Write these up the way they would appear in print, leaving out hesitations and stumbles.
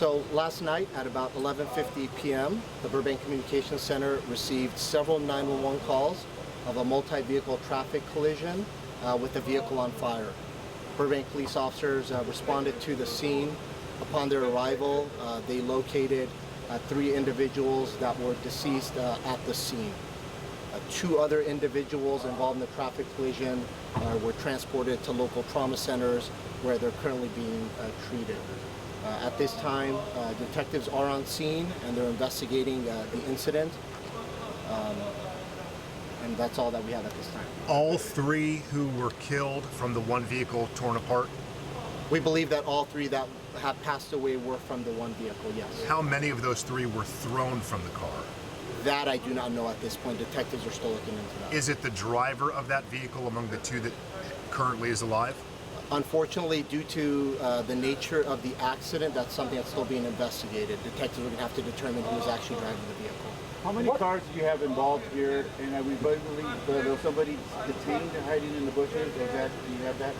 So last night at about 11:50 p.m., the Burbank Communications Center received several 911 calls of a multi-vehicle traffic collision with a vehicle on fire. Burbank police officers responded to the scene. Upon their arrival, they located 3 individuals that were deceased at the scene. 2 other individuals involved in the traffic collision were transported to local trauma centers where they're currently being treated. At this time, detectives are on scene and they're investigating the incident. And that's all that we have at this time. All 3 who were killed from the one vehicle torn apart? We believe that all 3 that have passed away were from the one vehicle, yes. How many of those 3 were thrown from the car? That I do not know at this point. Detectives are still looking into that. Is it the driver of that vehicle among the 2 that currently is alive? Unfortunately, due to the nature of the accident, that's something that's still being investigated. Detectives are going to have to determine who was actually driving the vehicle. How many cars do you have involved here? And we believe there was somebody detained and hiding in the bushes? Do you have that?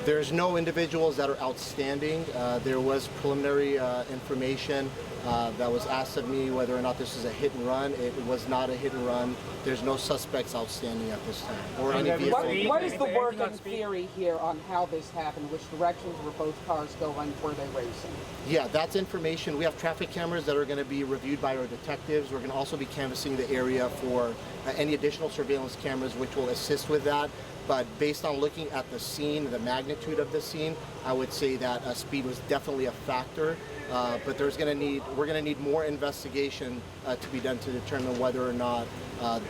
There's no individuals that are outstanding. There was preliminary information that was asked of me whether or not this is a hit and run. It was not a hit and run. There's no suspects outstanding at this time. Or any vehicle. What is the working theory here on how this happened? Which directions were both cars going? Were they racing? Yeah, that's information. We have traffic cameras that are going to be reviewed by our detectives. We're going to also be canvassing the area for any additional surveillance cameras which will assist with that. But based on looking at the scene, the magnitude of the scene, I would say that speed was definitely a factor. But we're going to need more investigation to be done to determine whether or not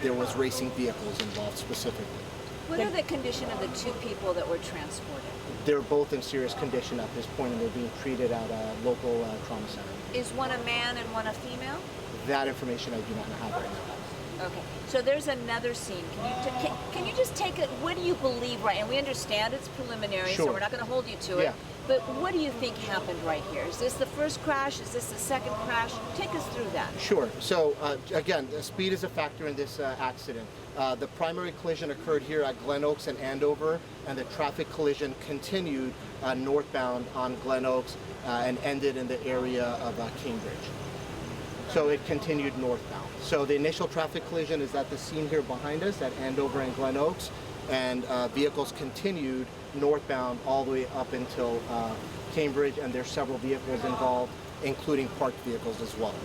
there was racing vehicles involved specifically. What are the condition of the 2 people that were transported? They're both in serious condition at this point, and they're being treated at a local trauma center. Is one a man and one a female? That information I do not have right now. Okay, so there's another scene. Can you just take it? What do you believe, right? And we understand it's preliminary, Sure. so we're not going to hold you to it. Yeah. But what do you think happened right here? Is this the first crash? Is this the second crash? Take us through that. Sure. So again, speed is a factor in this accident. The primary collision occurred here at Glenoaks and Andover, and the traffic collision continued northbound on Glenoaks and ended in the area of Cambridge. So it continued northbound. So the initial traffic collision is at the scene here behind us at Andover and Glenoaks, and vehicles continued northbound all the way up until Cambridge, and there's several vehicles involved, including parked vehicles as well.